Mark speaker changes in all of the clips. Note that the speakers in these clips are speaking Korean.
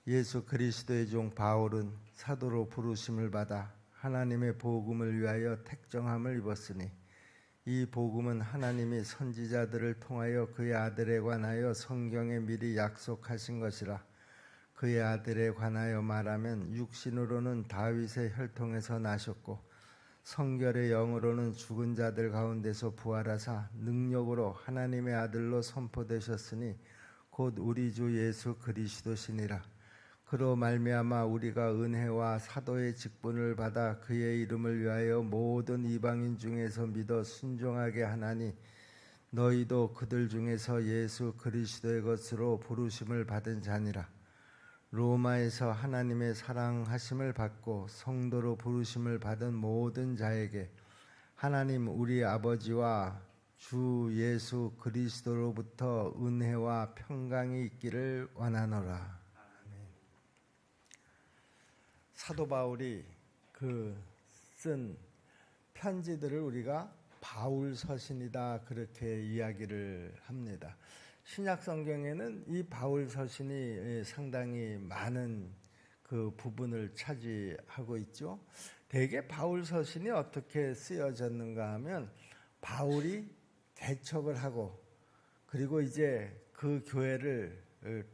Speaker 1: 예수 그리스도의 종 바울은 사도로 부르심을 받아 하나님의 복음을 위하여 택정함을 입었으니 이 복음은 하나님이 선지자들을 통하여 그의 아들에 관하여 성경에 미리 약속하신 것이라. 그의 아들에 관하여 말하면 육신으로는 다윗의 혈통에서 나셨고 성결의 영으로는 죽은 자들 가운데서 부활하사 능력으로 하나님의 아들로 선포되셨으니 곧 우리 주 예수 그리스도시니라. 그로 말미암아 우리가 은혜와 사도의 직분을 받아 그의 이름을 위하여 모든 이방인 중에서 믿어 순종하게 하나니 너희도 그들 중에서 예수 그리스도의 것으로 부르심을 받은 자니라. 로마에서 하나님의 사랑하심을 받고 성도로 부르심을 받은 모든 자에게 하나님 우리 아버지와 주 예수 그리스도로부터 은혜와 평강이 있기를 원하노라. 사도 바울이 쓴 편지들을 우리가 바울 서신이다 그렇게 이야기를 합니다. 신약 성경에는 이 바울 서신이 상당히 많은 그 부분을 차지하고 있죠. 대개 바울 서신이 어떻게 쓰여졌는가 하면 바울이 개척을 하고 그리고 이제 그 교회를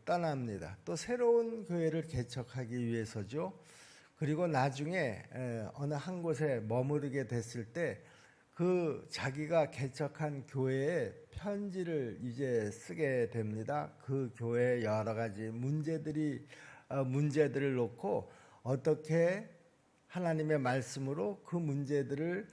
Speaker 1: 떠납니다. 또 새로운 교회를 개척하기 위해서죠. 그리고 나중에 어느 한 곳에 머무르게 됐을 때 그 자기가 개척한 교회에 편지를 이제 쓰게 됩니다. 그 교회의 여러 가지 문제들을 놓고 어떻게 하나님의 말씀으로 그 문제들을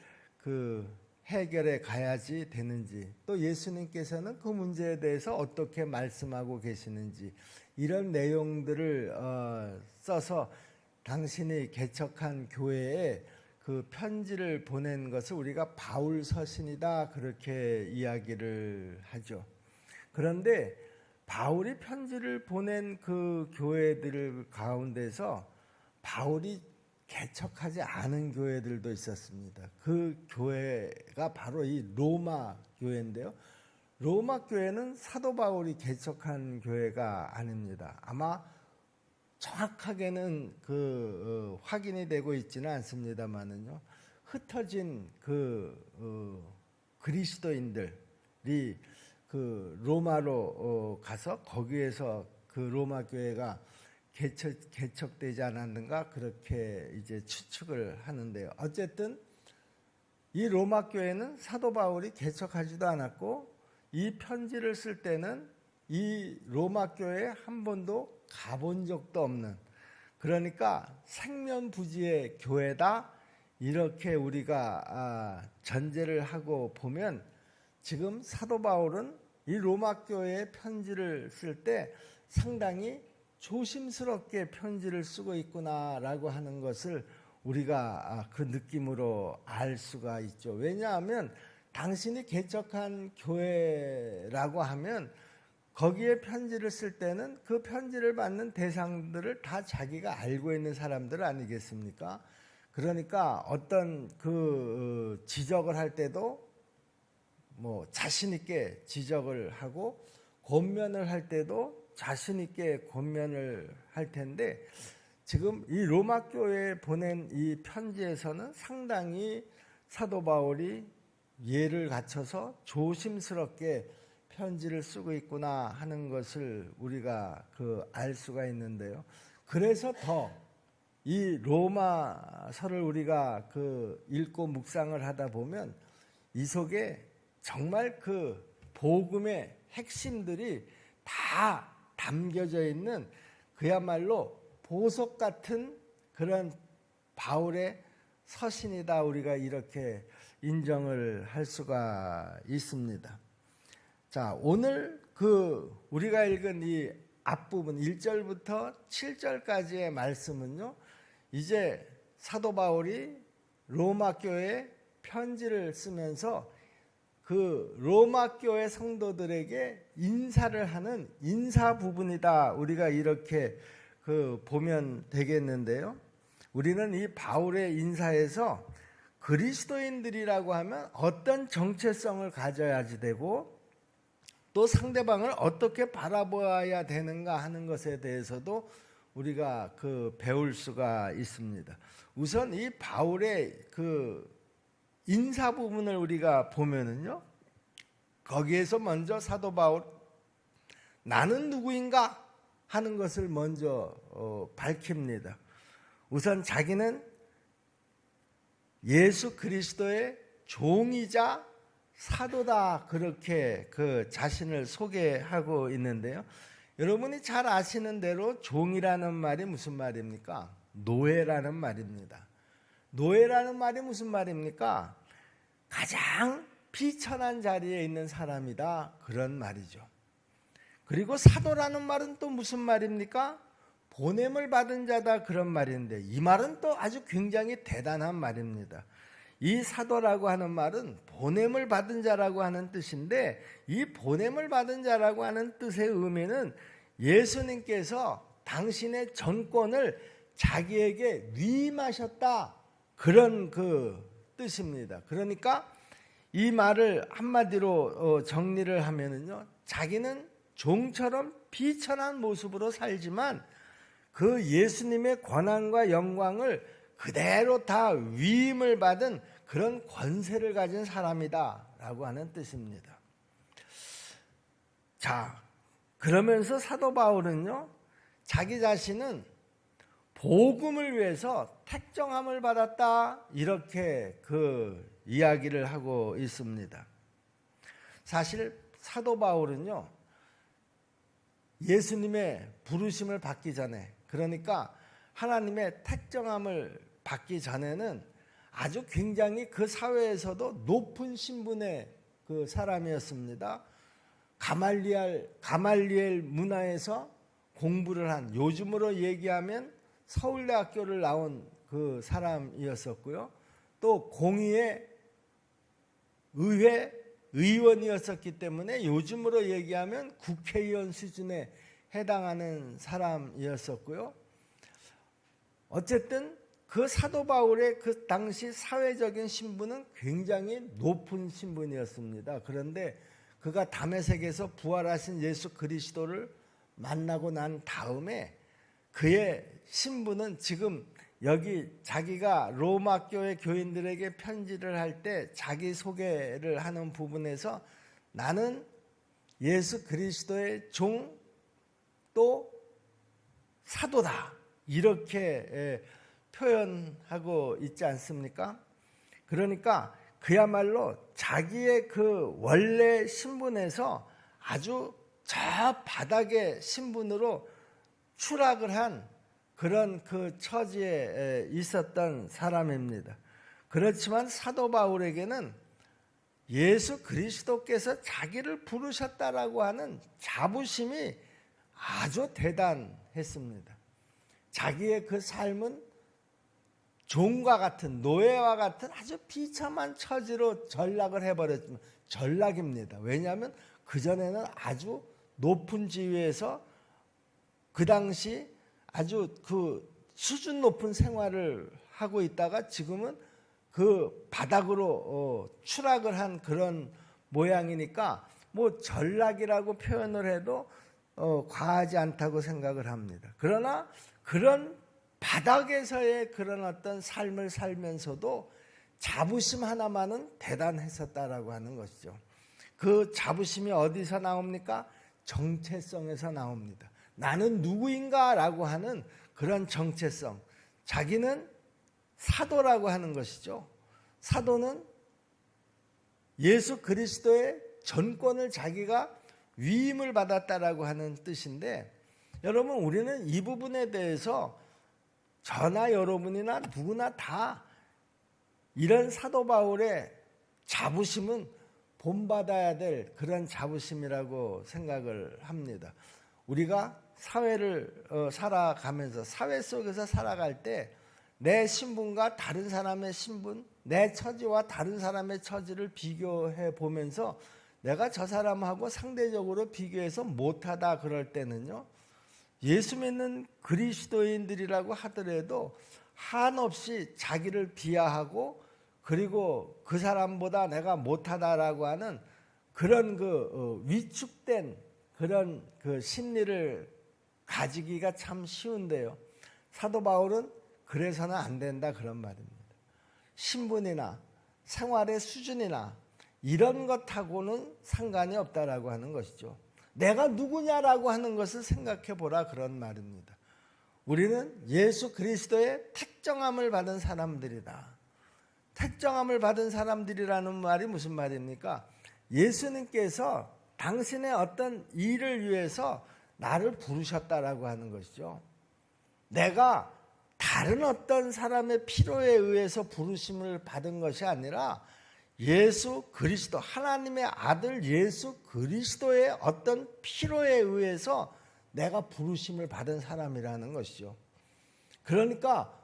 Speaker 1: 해결해 가야지 되는지, 또 예수님께서는 그 문제에 대해서 어떻게 말씀하고 계시는지 이런 내용들을 써서 당신이 개척한 교회에 그 편지를 보낸 것을 우리가 바울 서신이다 그렇게 이야기를 하죠. 그런데 바울이 편지를 보낸 그 교회들 가운데서 바울이 개척하지 않은 교회들도 있었습니다. 그 교회가 바로 이 로마 교회인데요. 로마 교회는 사도 바울이 개척한 교회가 아닙니다. 아마 정확하게는 확인이 되고 있지는 않습니다만은요. 흩어진 그리스도인들이 로마로 가서 거기에서 그 로마 교회가 개척되지 않았는가 그렇게 이제 추측을 하는데요. 어쨌든 이 로마 교회는 사도 바울이 개척하지도 않았고 이 편지를 쓸 때는 이 로마 교회에 한 번도 가본 적도 없는, 그러니까 생면부지의 교회다 이렇게 우리가 전제를 하고 보면 지금 사도 바울은 이 로마 교회에 편지를 쓸 때 상당히 조심스럽게 편지를 쓰고 있구나라고 하는 것을 우리가 그 느낌으로 알 수가 있죠. 왜냐하면 당신이 개척한 교회라고 하면 거기에 편지를 쓸 때는 그 편지를 받는 대상들을 다 자기가 알고 있는 사람들 아니겠습니까? 그러니까 어떤 지적을 할 때도 자신 있게 지적을 하고 권면을 할 때도 자신 있게 권면을 할 텐데 지금 이 로마 교회에 보낸 이 편지에서는 상당히 사도 바울이 예를 갖춰서 조심스럽게 편지를 쓰고 있구나 하는 것을 우리가 알 수가 있는데요. 그래서 더 이 로마서를 우리가 읽고 묵상을 하다 보면 이 속에 정말 복음의 핵심들이 다 담겨져 있는 그야말로 보석 같은 그런 바울의 서신이다 우리가 이렇게 인정을 할 수가 있습니다. 자, 오늘 우리가 읽은 이 앞부분 1절부터 7절까지의 말씀은요, 이제 사도 바울이 로마 교회에 편지를 쓰면서 로마 교회 성도들에게 인사를 하는 인사 부분이다 우리가 이렇게 보면 되겠는데요. 우리는 이 바울의 인사에서 그리스도인들이라고 하면 어떤 정체성을 가져야지 되고 또 상대방을 어떻게 바라보아야 되는가 하는 것에 대해서도 우리가 배울 수가 있습니다. 우선 이 바울의 인사 부분을 우리가 보면은요, 거기에서 먼저 사도 바울 나는 누구인가 하는 것을 먼저 밝힙니다. 우선 자기는 예수 그리스도의 종이자 사도다, 그렇게 자신을 소개하고 있는데요. 여러분이 잘 아시는 대로 종이라는 말이 무슨 말입니까? 노예라는 말입니다. 노예라는 말이 무슨 말입니까? 가장 비천한 자리에 있는 사람이다, 그런 말이죠. 그리고 사도라는 말은 또 무슨 말입니까? 보냄을 받은 자다, 그런 말인데 이 말은 또 아주 굉장히 대단한 말입니다. 이 사도라고 하는 말은 보냄을 받은 자라고 하는 뜻인데, 이 보냄을 받은 자라고 하는 뜻의 의미는 예수님께서 당신의 전권을 자기에게 위임하셨다, 그런 뜻입니다. 그러니까 이 말을 한마디로 정리를 하면은요, 자기는 종처럼 비천한 모습으로 살지만 그 예수님의 권한과 영광을 그대로 다 위임을 받은 그런 권세를 가진 사람이다 라고 하는 뜻입니다. 자, 그러면서 사도 바울은요, 자기 자신은 복음을 위해서 택정함을 받았다, 이렇게 이야기를 하고 있습니다. 사실 사도 바울은요, 예수님의 부르심을 받기 전에, 그러니까 하나님의 택정함을 받기 전에는 아주 굉장히 그 사회에서도 높은 신분의 사람이었습니다. 가말리엘 문화에서 공부를 한, 요즘으로 얘기하면 서울대학교를 나온 그 사람이었었고요. 또 공의의 의회 의원이었었기 때문에 요즘으로 얘기하면 국회의원 수준에 해당하는 사람이었었고요. 어쨌든 그 사도 바울의 그 당시 사회적인 신분은 굉장히 높은 신분이었습니다. 그런데 그가 다메섹에서 부활하신 예수 그리스도를 만나고 난 다음에 그의 신분은 지금 여기 자기가 로마 교회 교인들에게 편지를 할 때 자기 소개를 하는 부분에서 나는 예수 그리스도의 종 또 사도다, 이렇게 표현하고 있지 않습니까? 그러니까 그야말로 자기의 원래 신분에서 아주 저 바닥의 신분으로 추락을 한 그런 처지에 있었던 사람입니다. 그렇지만 사도 바울에게는 예수 그리스도께서 자기를 부르셨다라고 하는 자부심이 아주 대단했습니다. 자기의 삶은 종과 같은, 노예와 같은 아주 비참한 처지로 전락을 해버렸지만, 전락입니다. 왜냐하면 그전에는 아주 높은 지위에서 그 당시 아주 수준 높은 생활을 하고 있다가 지금은 바닥으로 추락을 한 그런 모양이니까 뭐 전락이라고 표현을 해도 과하지 않다고 생각을 합니다. 그러나 그런 바닥에서의 그런 어떤 삶을 살면서도 자부심 하나만은 대단했었다라고 하는 것이죠. 그 자부심이 어디서 나옵니까? 정체성에서 나옵니다. 나는 누구인가 라고 하는 그런 정체성. 자기는 사도라고 하는 것이죠. 사도는 예수 그리스도의 전권을 자기가 위임을 받았다라고 하는 뜻인데, 여러분, 우리는 이 부분에 대해서 저나 여러분이나 누구나 다 이런 사도 바울의 자부심은 본받아야 될 그런 자부심이라고 생각을 합니다. 우리가 사회를 살아가면서, 사회 속에서 살아갈 때 내 신분과 다른 사람의 신분, 내 처지와 다른 사람의 처지를 비교해 보면서 내가 저 사람하고 상대적으로 비교해서 못하다 그럴 때는요, 예수 믿는 그리스도인들이라고 하더라도 한없이 자기를 비하하고, 그리고 그 사람보다 내가 못하다라고 하는 그런 위축된 그런 심리를 가지기가 참 쉬운데요. 사도 바울은 그래서는 안 된다 그런 말입니다. 신분이나 생활의 수준이나 이런 것하고는 상관이 없다라고 하는 것이죠. 내가 누구냐라고 하는 것을 생각해 보라 그런 말입니다. 우리는 예수 그리스도의 택정함을 받은 사람들이다. 택정함을 받은 사람들이라는 말이 무슨 말입니까? 예수님께서 당신의 어떤 일을 위해서 나를 부르셨다라고 하는 것이죠. 내가 다른 어떤 사람의 필요에 의해서 부르심을 받은 것이 아니라 예수 그리스도, 하나님의 아들 예수 그리스도의 어떤 필요에 의해서 내가 부르심을 받은 사람이라는 것이죠. 그러니까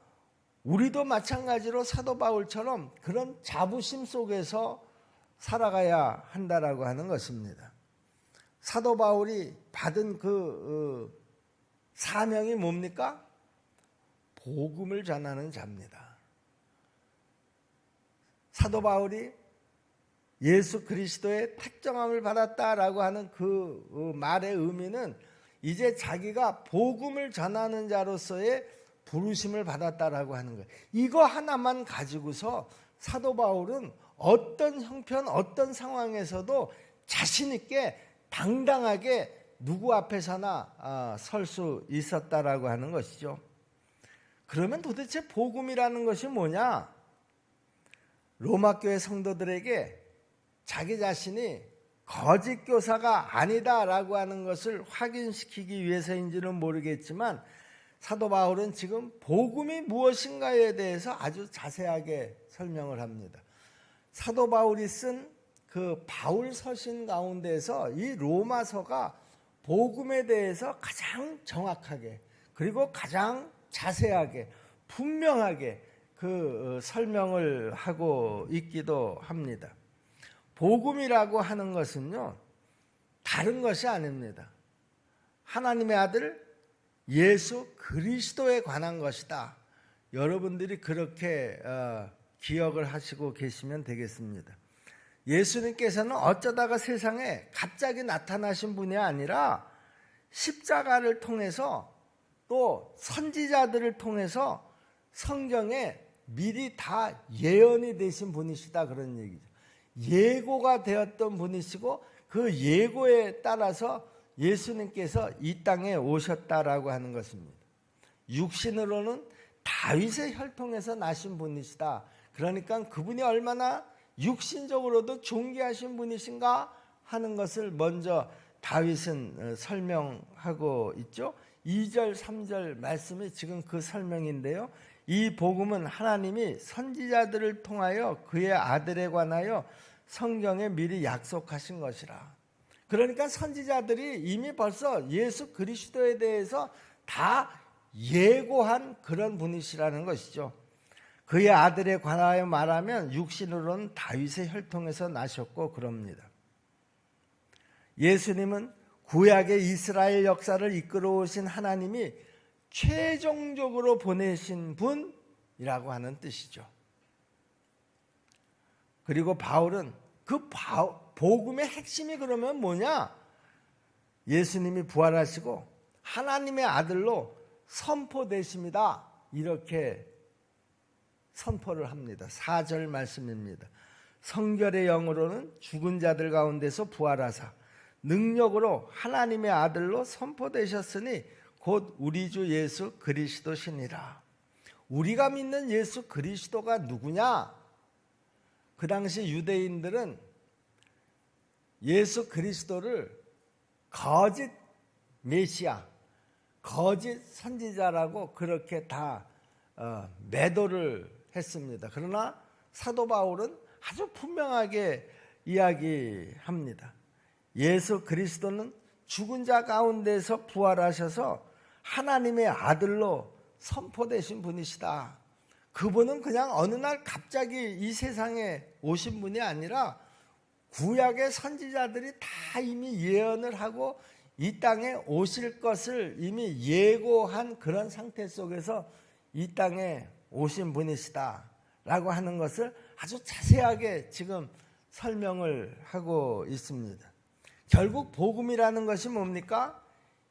Speaker 1: 우리도 마찬가지로 사도 바울처럼 그런 자부심 속에서 살아가야 한다라고 하는 것입니다. 사도 바울이 받은 그 사명이 뭡니까? 복음을 전하는 자입니다. 사도 바울이 예수 그리스도의 택정함을 받았다라고 하는 그 말의 의미는 이제 자기가 복음을 전하는 자로서의 부르심을 받았다라고 하는 거예요. 이거 하나만 가지고서 사도 바울은 어떤 형편, 어떤 상황에서도 자신 있게 당당하게 누구 앞에서나 설 수 있었다라고 하는 것이죠. 그러면 도대체 복음이라는 것이 뭐냐? 로마 교회 성도들에게 자기 자신이 거짓 교사가 아니다라고 하는 것을 확인시키기 위해서인지는 모르겠지만 사도 바울은 지금 복음이 무엇인가에 대해서 아주 자세하게 설명을 합니다. 사도 바울이 쓴 그 바울 서신 가운데서 이 로마서가 복음에 대해서 가장 정확하게 그리고 가장 자세하게 분명하게 그 설명을 하고 있기도 합니다. 복음이라고 하는 것은요, 다른 것이 아닙니다. 하나님의 아들 예수 그리스도에 관한 것이다. 여러분들이 그렇게 기억을 하시고 계시면 되겠습니다. 예수님께서는 어쩌다가 세상에 갑자기 나타나신 분이 아니라 십자가를 통해서 또 선지자들을 통해서 성경에 미리 다 예언이 되신 분이시다 그런 얘기죠. 예고가 되었던 분이시고 그 예고에 따라서 예수님께서 이 땅에 오셨다라고 하는 것입니다. 육신으로는 다윗의 혈통에서 나신 분이시다. 그러니까 그분이 얼마나 육신적으로도 존귀하신 분이신가 하는 것을 먼저 다윗은 설명하고 있죠. 2절 3절 말씀이 지금 그 설명인데요. 이 복음은 하나님이 선지자들을 통하여 그의 아들에 관하여 성경에 미리 약속하신 것이라. 그러니까 선지자들이 이미 벌써 예수 그리스도에 대해서 다 예고한 그런 분이시라는 것이죠. 그의 아들에 관하여 말하면 육신으로는 다윗의 혈통에서 나셨고 그럽니다. 예수님은 구약의 이스라엘 역사를 이끌어 오신 하나님이 최종적으로 보내신 분이라고 하는 뜻이죠. 그리고 바울은 그 복음의 핵심이 그러면 뭐냐? 예수님이 부활하시고 하나님의 아들로 선포되십니다. 이렇게 선포를 합니다. 4절 말씀입니다. 성결의 영으로는 죽은 자들 가운데서 부활하사 능력으로 하나님의 아들로 선포되셨으니 곧 우리 주 예수 그리스도시니라. 우리가 믿는 예수 그리스도가 누구냐? 그 당시 유대인들은 예수 그리스도를 거짓 메시아, 거짓 선지자라고 그렇게 다 매도를 했습니다. 그러나 사도 바울은 아주 분명하게 이야기합니다. 예수 그리스도는 죽은 자 가운데서 부활하셔서 하나님의 아들로 선포되신 분이시다. 그분은 그냥 어느 날 갑자기 이 세상에 오신 분이 아니라 구약의 선지자들이 다 이미 예언을 하고 이 땅에 오실 것을 이미 예고한 그런 상태 속에서 이 땅에 오신 분이시다 라고 하는 것을 아주 자세하게 지금 설명을 하고 있습니다. 결국 복음이라는 것이 뭡니까?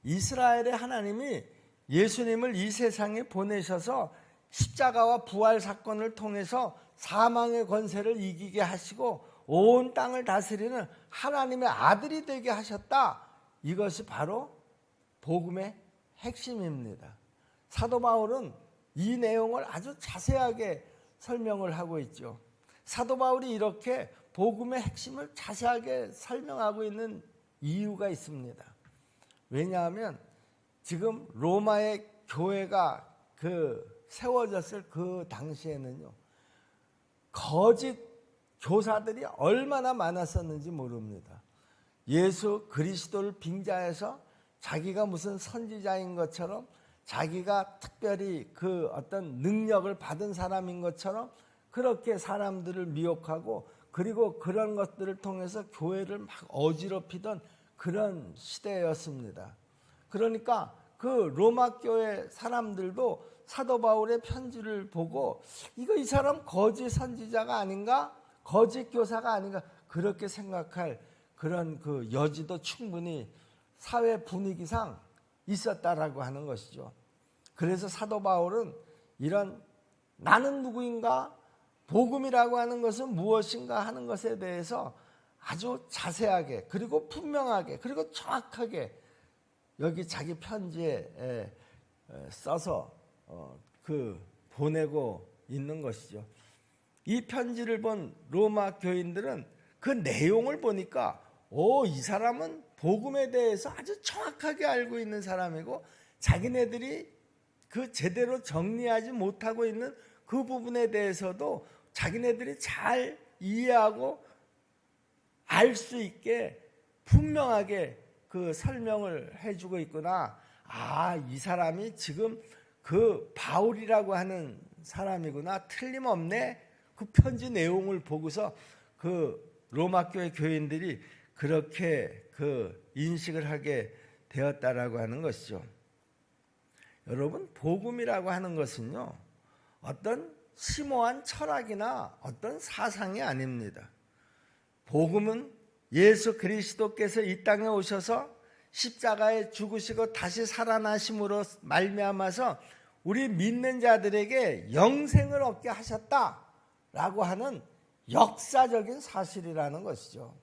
Speaker 1: 이스라엘의 하나님이 예수님을 이 세상에 보내셔서 십자가와 부활 사건을 통해서 사망의 권세를 이기게 하시고 온 땅을 다스리는 하나님의 아들이 되게 하셨다. 이것이 바로 복음의 핵심입니다. 사도 바울은 이 내용을 아주 자세하게 설명을 하고 있죠. 사도 바울이 이렇게 복음의 핵심을 자세하게 설명하고 있는 이유가 있습니다. 왜냐하면 지금 로마의 교회가 세워졌을 그 당시에는요, 거짓 교사들이 얼마나 많았었는지 모릅니다. 예수 그리스도를 빙자해서 자기가 무슨 선지자인 것처럼, 자기가 특별히 어떤 능력을 받은 사람인 것처럼 그렇게 사람들을 미혹하고, 그리고 그런 것들을 통해서 교회를 막 어지럽히던 그런 시대였습니다. 그러니까 그 로마 교회 사람들도 사도 바울의 편지를 보고 이 사람 거짓 선지자가 아닌가? 거짓 교사가 아닌가? 그렇게 생각할 그런 여지도 충분히 사회 분위기상 있었다라고 하는 것이죠. 그래서 사도 바울은 이런 나는 누구인가? 복음이라고 하는 것은 무엇인가 하는 것에 대해서 아주 자세하게, 그리고 분명하게, 그리고 정확하게 여기 자기 편지에 써서 보내고 있는 것이죠. 이 편지를 본 로마 교인들은 그 내용을 보니까 이 사람은 복음에 대해서 아주 정확하게 알고 있는 사람이고, 자기네들이 제대로 정리하지 못하고 있는 그 부분에 대해서도 자기네들이 잘 이해하고 알 수 있게 분명하게 설명을 해주고 있구나. 이 사람이 지금 바울이라고 하는 사람이구나. 틀림없네. 그 편지 내용을 보고서 로마 교회 교인들이 그렇게 인식을 하게 되었다라고 하는 것이죠. 여러분, 복음이라고 하는 것은요, 어떤 심오한 철학이나 어떤 사상이 아닙니다. 복음은 예수 그리스도께서 이 땅에 오셔서 십자가에 죽으시고 다시 살아나심으로 말미암아서 우리 믿는 자들에게 영생을 얻게 하셨다라고 하는 역사적인 사실이라는 것이죠.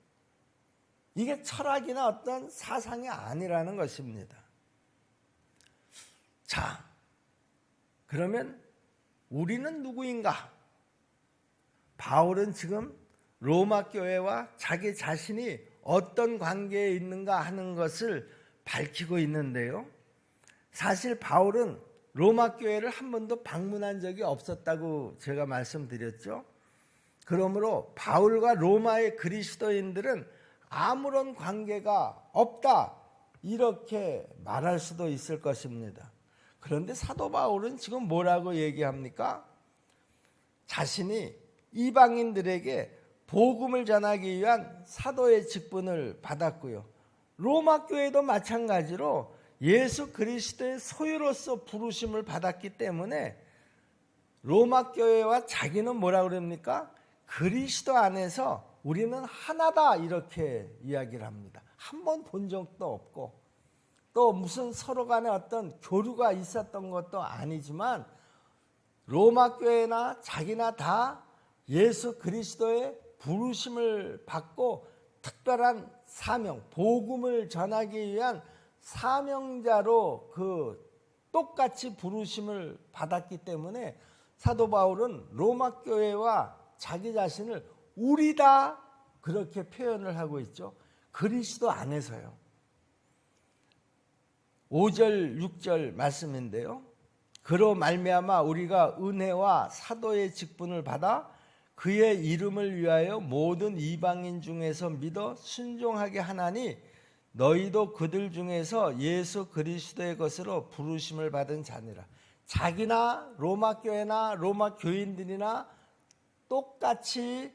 Speaker 1: 이게 철학이나 어떤 사상이 아니라는 것입니다. 자, 그러면 우리는 누구인가? 바울은 지금 로마 교회와 자기 자신이 어떤 관계에 있는가 하는 것을 밝히고 있는데요. 사실 바울은 로마 교회를 한 번도 방문한 적이 없었다고 제가 말씀드렸죠. 그러므로 바울과 로마의 그리스도인들은 아무런 관계가 없다, 이렇게 말할 수도 있을 것입니다. 그런데 사도 바울은 지금 뭐라고 얘기합니까? 자신이 이방인들에게 복음을 전하기 위한 사도의 직분을 받았고요. 로마 교회도 마찬가지로 예수 그리스도의 소유로서 부르심을 받았기 때문에 로마 교회와 자기는 뭐라고 그럽니까? 그리스도 안에서 우리는 하나다, 이렇게 이야기를 합니다. 한 번 본 적도 없고 또 무슨 서로 간에 어떤 교류가 있었던 것도 아니지만 로마 교회나 자기나 다 예수 그리스도의 부르심을 받고 특별한 사명, 복음을 전하기 위한 사명자로 똑같이 부르심을 받았기 때문에 사도 바울은 로마 교회와 자기 자신을 우리다, 그렇게 표현을 하고 있죠. 그리스도 안에서요. 5절 6절 말씀인데요. 그로 말미암아 우리가 은혜와 사도의 직분을 받아 그의 이름을 위하여 모든 이방인 중에서 믿어 순종하게 하나니 너희도 그들 중에서 예수 그리스도의 것으로 부르심을 받은 자니라. 자기나 로마 교회나 로마 교인들이나 똑같이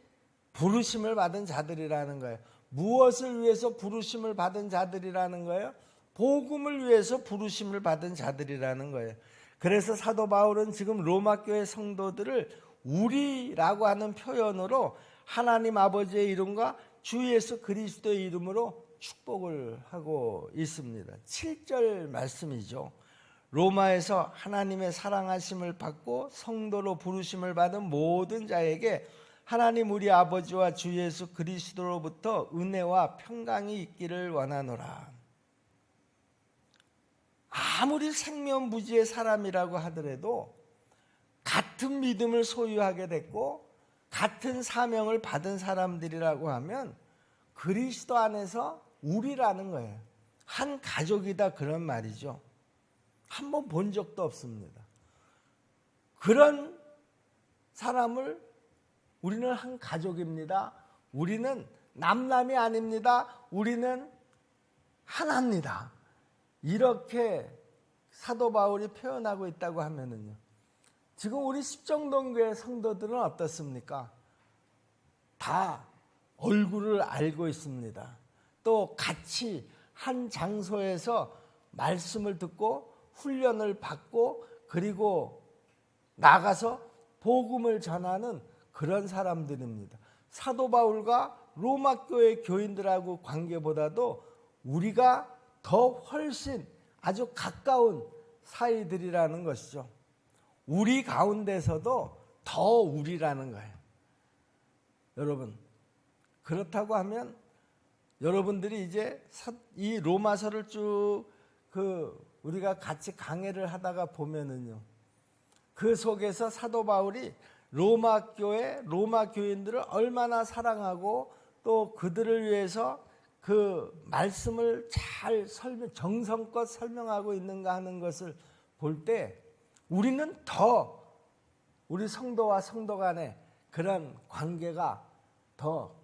Speaker 1: 부르심을 받은 자들이라는 거예요. 무엇을 위해서 부르심을 받은 자들이라는 거예요? 복음을 위해서 부르심을 받은 자들이라는 거예요. 그래서 사도 바울은 지금 로마 교회 성도들을 우리라고 하는 표현으로 하나님 아버지의 이름과 주 예수 그리스도의 이름으로 축복을 하고 있습니다. 7절 말씀이죠. 로마에서 하나님의 사랑하심을 받고 성도로 부르심을 받은 모든 자에게 하나님 우리 아버지와 주 예수 그리스도로부터 은혜와 평강이 있기를 원하노라. 아무리 생면부지의 사람이라고 하더라도 같은 믿음을 소유하게 됐고 같은 사명을 받은 사람들이라고 하면 그리스도 안에서 우리라는 거예요. 한 가족이다, 그런 말이죠. 한번 본 적도 없습니다. 그런 사람을 우리는 한 가족입니다. 우리는 남남이 아닙니다. 우리는 하나입니다. 이렇게 사도 바울이 표현하고 있다고 하면은요, 지금 우리 십정동교회 성도들은 어떻습니까? 다 얼굴을 알고 있습니다. 또 같이 한 장소에서 말씀을 듣고 훈련을 받고 그리고 나가서 복음을 전하는 그런 사람들입니다. 사도 바울과 로마 교회 교인들하고 관계보다도 우리가 더 훨씬 아주 가까운 사이들이라는 것이죠. 우리 가운데서도 더 우리라는 거예요. 여러분, 그렇다고 하면 여러분들이 이제 이 로마서를 쭉 우리가 같이 강해를 하다가 보면은요, 그 속에서 사도 바울이 로마 교회, 로마 교인들을 얼마나 사랑하고 또 그들을 위해서 그 말씀을 잘 정성껏 설명하고 있는가 하는 것을 볼 때 우리는 더 우리 성도와 성도 간의 그런 관계가 더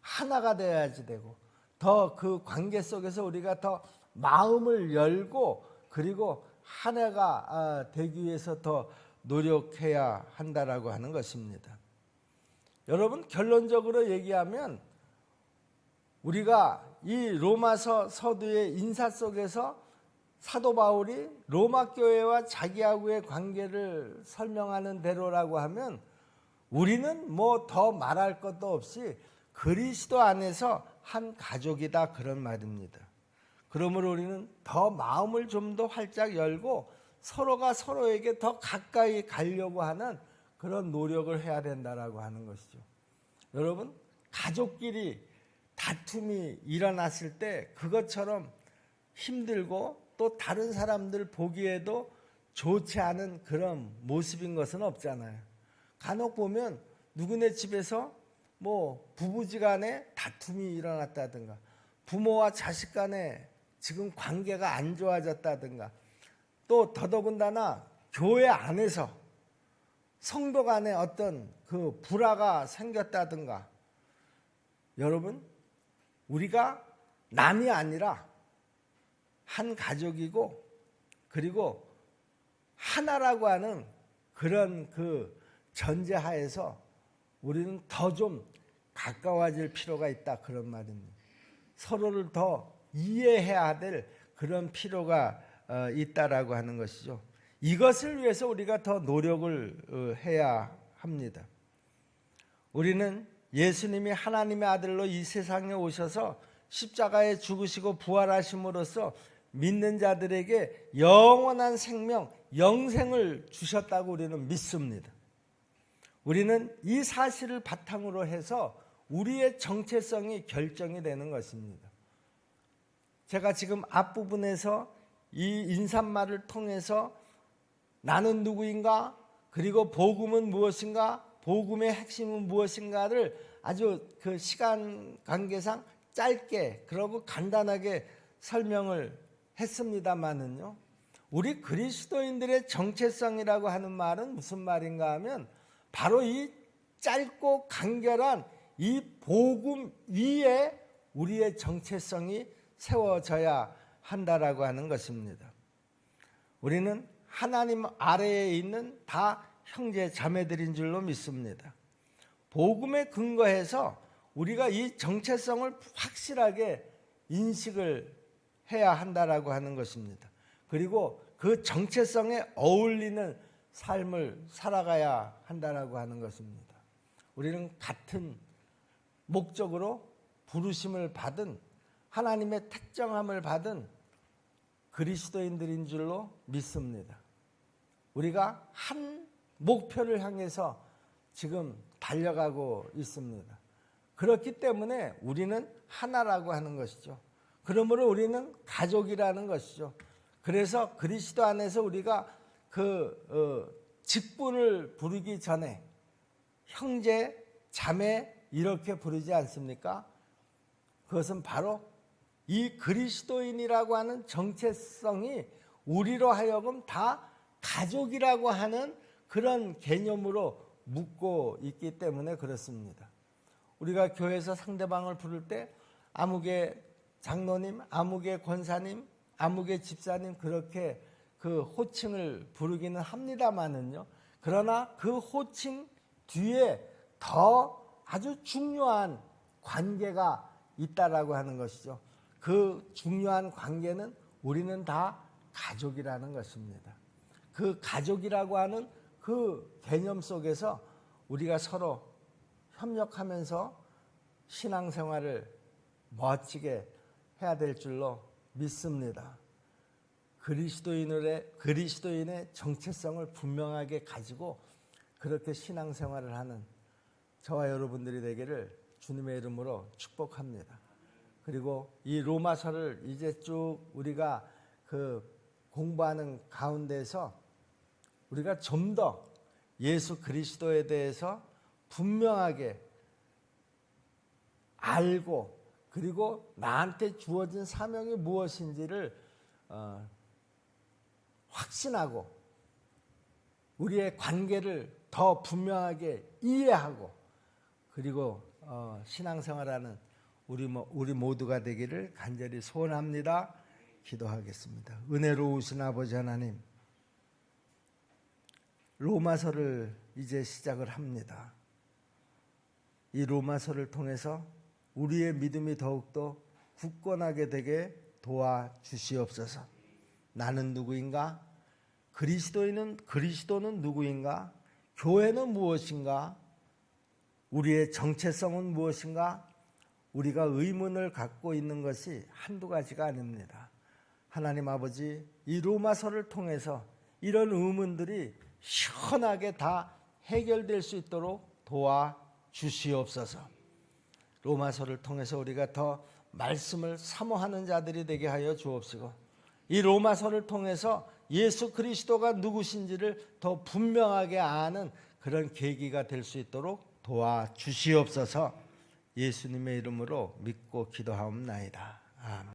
Speaker 1: 하나가 되어야지 되고 더 그 관계 속에서 우리가 더 마음을 열고 그리고 하나가 되기 위해서 더 노력해야 한다라고 하는 것입니다. 여러분, 결론적으로 얘기하면 우리가 이 로마서 서두의 인사 속에서 사도 바울이 로마 교회와 자기하고의 관계를 설명하는 대로라고 하면 우리는 뭐 더 말할 것도 없이 그리스도 안에서 한 가족이다, 그런 말입니다. 그러므로 우리는 더 마음을 좀 더 활짝 열고 서로가 서로에게 더 가까이 가려고 하는 그런 노력을 해야 된다라고 하는 것이죠. 여러분, 가족끼리 다툼이 일어났을 때 그것처럼 힘들고 또 다른 사람들 보기에도 좋지 않은 그런 모습인 것은 없잖아요. 간혹 보면 누구네 집에서 뭐 부부지간에 다툼이 일어났다든가 부모와 자식 간에 지금 관계가 안 좋아졌다든가 또 더더군다나 교회 안에서 성도 간에 어떤 그 불화가 생겼다든가, 여러분, 우리가 남이 아니라 한 가족이고 그리고 하나라고 하는 그런 그 전제하에서 우리는 더 좀 가까워질 필요가 있다, 그런 말입니다. 서로를 더 이해해야 될 그런 필요가 있다라고 하는 것이죠. 이것을 위해서 우리가 더 노력을 해야 합니다. 우리는 예수님이 하나님의 아들로 이 세상에 오셔서 십자가에 죽으시고 부활하심으로써 믿는 자들에게 영원한 생명, 영생을 주셨다고 우리는 믿습니다. 우리는 이 사실을 바탕으로 해서 우리의 정체성이 결정이 되는 것입니다. 제가 지금 앞부분에서 이 인사말을 통해서 나는 누구인가, 그리고 복음은 무엇인가, 복음의 핵심은 무엇인가를 아주 그 시간 관계상 짧게 그러고 간단하게 설명을 했습니다마는요, 우리 그리스도인들의 정체성이라고 하는 말은 무슨 말인가 하면 바로 이 짧고 간결한 이 복음 위에 우리의 정체성이 세워져야 한다라고 하는 것입니다. 우리는 하나님 아래에 있는 다 형제 자매들인 줄로 믿습니다. 복음에 근거해서 우리가 이 정체성을 확실하게 인식을 해야 한다라고 하는 것입니다. 그리고 그 정체성에 어울리는 삶을 살아가야 한다라고 하는 것입니다. 우리는 같은 목적으로 부르심을 받은 하나님의 택정함을 받은 그리스도인들인 줄로 믿습니다. 우리가 한 목표를 향해서 지금 달려가고 있습니다. 그렇기 때문에 우리는 하나라고 하는 것이죠. 그러므로 우리는 가족이라는 것이죠. 그래서 그리스도 안에서 우리가 직분을 부르기 전에 형제, 자매 이렇게 부르지 않습니까? 그것은 바로 이 그리스도인이라고 하는 정체성이 우리로 하여금 다 가족이라고 하는 그런 개념으로 묻고 있기 때문에 그렇습니다. 우리가 교회에서 상대방을 부를 때 아무개 장로님, 아무개 권사님, 아무개 집사님 그렇게 그 호칭을 부르기는 합니다마는요. 그러나 그 호칭 뒤에 더 아주 중요한 관계가 있다라고 하는 것이죠. 그 중요한 관계는 우리는 다 가족이라는 것입니다. 그 가족이라고 하는 그 개념 속에서 우리가 서로 협력하면서 신앙생활을 멋지게 해야 될 줄로 믿습니다. 그리스도인의 정체성을 분명하게 가지고 그렇게 신앙생활을 하는 저와 여러분들이 되기를 주님의 이름으로 축복합니다. 그리고 이 로마서를 이제 쭉 우리가 공부하는 가운데서 우리가 좀 더 예수 그리스도에 대해서 분명하게 알고 그리고 나한테 주어진 사명이 무엇인지를 확신하고 우리의 관계를 더 분명하게 이해하고 그리고 신앙생활하는 우리 모두가 되기를 간절히 소원합니다. 기도하겠습니다. 은혜로우신 아버지 하나님, 로마서를 이제 시작을 합니다. 이 로마서를 통해서 우리의 믿음이 더욱더 굳건하게 되게 도와주시옵소서. 나는 누구인가? 그리스도는 누구인가? 교회는 무엇인가? 우리의 정체성은 무엇인가? 우리가 의문을 갖고 있는 것이 한두 가지가 아닙니다. 하나님 아버지, 이 로마서를 통해서 이런 의문들이 시원하게 다 해결될 수 있도록 도와주시옵소서. 로마서를 통해서 우리가 더 말씀을 사모하는 자들이 되게 하여 주옵시고 이 로마서를 통해서 예수 그리스도가 누구신지를 더 분명하게 아는 그런 계기가 될 수 있도록 도와주시옵소서. 예수님의 이름으로 믿고 기도하옵나이다. 아멘.